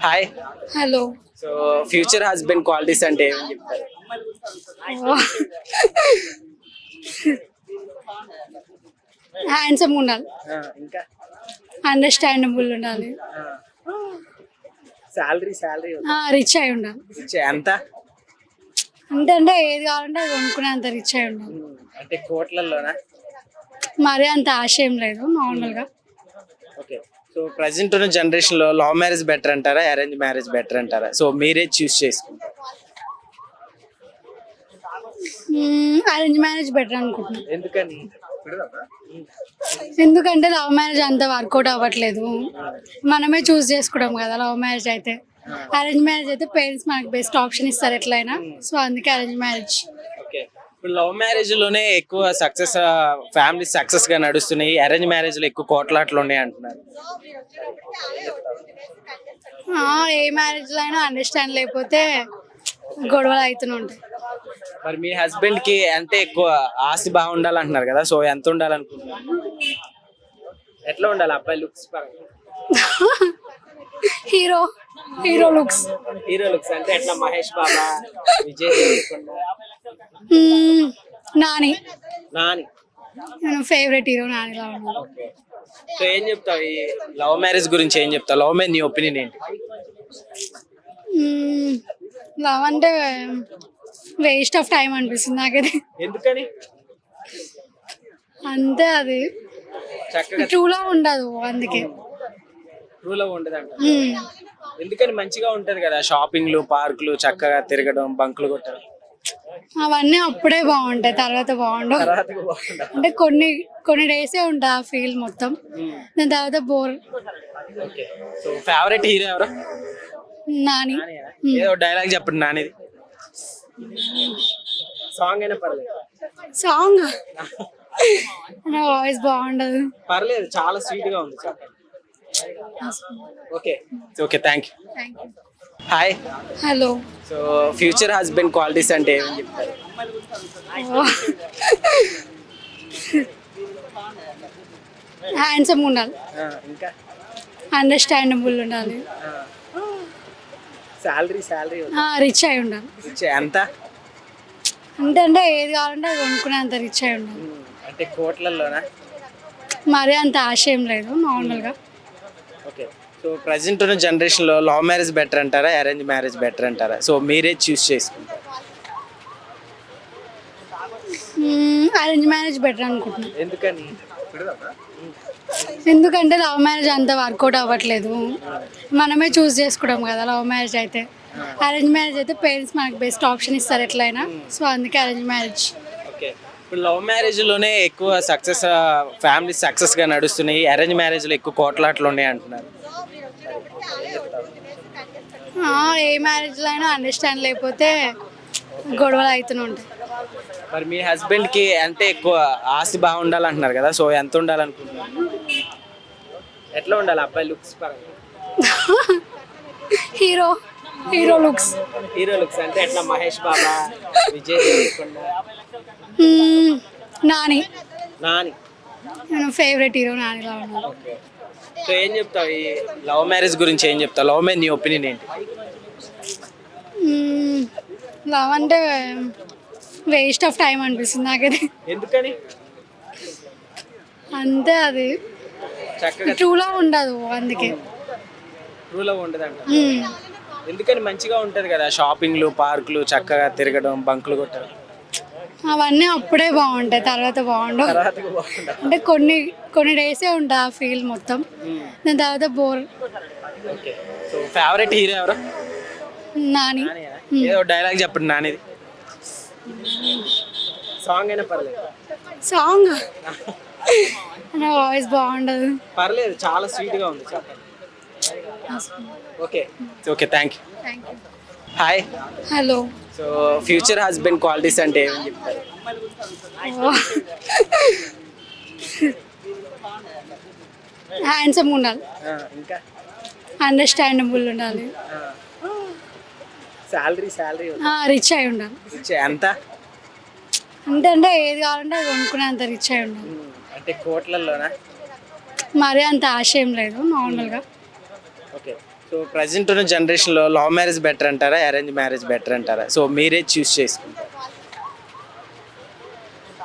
Hi. Hello. So future husband qualities అంటే ఏమని చెప్తారు? హ్యాండ్సమ్ ఉండాలి, ఇంకా అండర్స్టాండబుల్ ఉండాలి, శాలరీ రిచ్ అయి ఉండాలి. ఎంత? అంటే ఏది కావాలంటే అది కొనుక్కునేంత రిచ్ అయి ఉండాలి. అంటే కోట్లలోనా? మరీ అంత ఆశ ఏం లేదు, నార్మల్గా. ఓకే. సో ప్రజెంట్ ఉన్న జనరేషన్ లో లవ్ మ్యారేజ్ బెటర్ అంటారా, అరేంజ్ మ్యారేజ్ బెటర్ అంటారా? సో మీరే చూస్ చేసుకుంటారు. అరేంజ్ మ్యారేజ్ బెటర్ అనుకుంటున్నాను. ఎందుకని? ఎందుకంటే లవ్ మ్యారేజ్ అంత వర్కౌట్ అవ్వట్లేదు, మనమే చూస్ చేసుకుంటాం కదా. లవ్ మ్యారేజ్ అయితే, అరేంజ్ మ్యారేజ్ అయితే పేరెంట్స్ మనకి బెస్ట్ ఆప్షన్ ఇస్తారు ఎట్లయినా. సో అందుకే అరేంజ్ మ్యారేజ్. ఓకే. ఇప్పుడు లవ్ మ్యారేజ్ లోనే ఎక్కువ సక్సెస్, ఫ్యామిలీ సక్సెస్ గా నడుస్తున్నాయి, అరేంజ్ మ్యారేజ్ లో ఎక్కువ కోట్లాట్లు ఉన్నాయి అంటున్నారు. ఏ మ్యారేజ్ లో అయినా అండర్స్టాండ్ లేకపోతే గొడవలు అవుతూనే ఉంటాయి. మరి మీ హస్బెండ్ కి అంటే ఎక్కువ ఆస్తి బాగుండాలంటున్నారు కదా, సో ఎంత ఉండాలనుకుంటున్నారు? ఎట్లా ఉండాలి అబ్బాయి లుక్స్ పరంగా? Hero looks. హీరో లుక్స్ అంటే ఎట్లా? మహేష్ బాబా, విజయ్ దేవరకొండ, నాని. నాని నేను ఫేవరెట్ హీరో నానిలా ఉన్నాను. సో ఏం చెప్తావు ఈ లవ్ మ్యారేజ్ గురించి? ఏం చెప్తావు? లవ్ మీద నీ ఒపీనియన్ ఏంటి? లవ్ అంటే వేస్ట్ ఆఫ్ టైం అనిపిస్తుంది నాకైతే. ఎందుకని? అంతే, అది చక్కగా ట్రూ లవ్ ఉండదు అందుకే. ట్రూ లవ్ ఉండదంట. ఎందుకని? మంచిగా ఉంటది కదా, షాపింగ్లు, పార్కులు, చక్కగా తిరగడం, బంకులు కొట్టడం. అవన్నీ అప్పుడే బాగుంటాయి, తర్వాత బాగుండవు. తర్వాతకి బాగుండదు. అంటే కొన్ని డేసే ఉంటాయి ఆ ఫీల్ మొత్తం, దాని తర్వాత bore. Okay. So favourite hero ఎవరు? నాని. ఏదో డైలాగ్ చెప్పండి నానిది. సాంగ్ అయినా పర్లేదు. సాంగ్ నా వాయిస్ బాగుండదు. పర్లేదు, చాలా స్వీట్ గా ఉంది. Okay. Okay, thank you. Thank you. Hi. Hello. So future husband qualities అంటే ఏమని చెప్తారు? హ్యాండ్సమ్ ఉండాలి, ఇంకా అండర్స్టాండబుల్ ఉండాలి, శాలరీ రిచ్ అయి ఉండాలి. ఎంత? అంటే ఏది కావాలంటే అది కొనుక్కునేంత రిచ్ అయి ఉండాలి. అంటే కోట్లలోనా? మరీ అంత ఆశ ఏం లేదు, నార్మల్గా. ఓకే. సో ప్రజెంట్ ఉన్న జనరేషన్ లో లవ్ మ్యారేజ్ బెటర్ అంటారా, అరేంజ్ మ్యారేజ్ బెటర్ అంటారా? సో మీరే చూస్ చేసుకుంటారు. అరేంజ్ మ్యారేజ్ బెటర్ అనుకుంటున్నాను. ఎందుకని? ఎందుకంటే లవ్ మ్యారేజ్ అంత వర్కౌట్ అవ్వట్లేదు, మనమే చూస్ చేసుకుంటాం కదా. లవ్ మ్యారేజ్ అయితే, అరేంజ్ మ్యారేజ్ అయితే పేరెంట్స్ మనకి బెస్ట్ ఆప్షన్ ఇస్తారు ఎట్లయినా. సో అందుకే అరేంజ్ మ్యారేజ్. ఓకే. ఇప్పుడు లవ్ మ్యారేజ్ లోనే ఎక్కువ సక్సెస్, ఫ్యామిలీ సక్సెస్ గా నడుస్తున్నాయి, అరేంజ్ మ్యారేజ్ లో ఎక్కువ కోట్లాట్లు ఉన్నాయి అంటున్నారు. ఏ మ్యారేజ్ లో అయినా అండర్స్టాండ్ లేకపోతే గొడవలు అవుతూనే ఉంటాయి. మరి మీ హస్బెండ్ కి అంటే ఎక్కువ ఆస్తి బాగుండాలంటున్నారు కదా, సో ఎంత ఉండాలనుకుంటున్నారు? ఎట్లా ఉండాలి అబ్బాయి లుక్స్ పరంగా? Hero looks. హీరో లుక్స్ అంటే ఎట్లా? మహేష్ బాబా, విజయ్ దేవరకొండ, నాని. నాని నేను ఫేవరెట్ హీరో నానిలా ఉన్నాను. సో ఏం చెప్తావు ఈ లవ్ మ్యారేజ్ గురించి? ఏం చెప్తావు? లవ్ మీద నీ ఒపీనియన్ ఏంటి? లవ్ అంటే వేస్ట్ ఆఫ్ టైం అనిపిస్తుంది నాకైతే. ఎందుకని? అంతే, అది చక్కగా ట్రూ లవ్ ఉండదు అందుకే. ట్రూ లవ్ ఉండదంట. ఎందుకని? మంచిగా ఉంటది కదా, షాపింగ్లు, పార్కులు, చక్కగా తిరగడం, బంకులు కొట్టడం. అవన్నీ అప్పుడే బాగుంటాయి, తర్వాత బాగుండవు. తర్వాతకి బాగుండదు. అంటే కొన్ని డేసే ఉంటాయి ఆ ఫీల్ మొత్తం, దాని తర్వాత bore. Okay. So favourite hero ఎవరు? నాని. ఏదో డైలాగ్ చెప్పండి నానిది. సాంగ్ అయినా పర్లేదు. సాంగ్ నా వాయిస్ బాగుండదు. పర్లేదు, చాలా స్వీట్ గా ఉంది. Okay. Okay, thank you. Thank you. Hi. Hello. So future husband qualities అంటే ఏమని చెప్తారు? హ్యాండ్సమ్ ఉండాలి, ఇంకా అండర్స్టాండబుల్ ఉండాలి, శాలరీ రిచ్ అయి ఉండాలి. ఎంత? అంటే ఏది కావాలంటే అది కొనుక్కునేంత రిచ్ అయి ఉండాలి. అంటే కోట్లలోనా? మరీ అంత ఆశ ఏం లేదు, నార్మల్గా. ఓకే. సో ప్రజెంట్ ఉన్న జనరేషన్లో లవ్ మ్యారేజ్ బెటర్ అంటారా, అరేంజ్ మ్యారేజ్ బెటర్ అంటారా? సో మీరే చూస్ చేసుకుంటారు.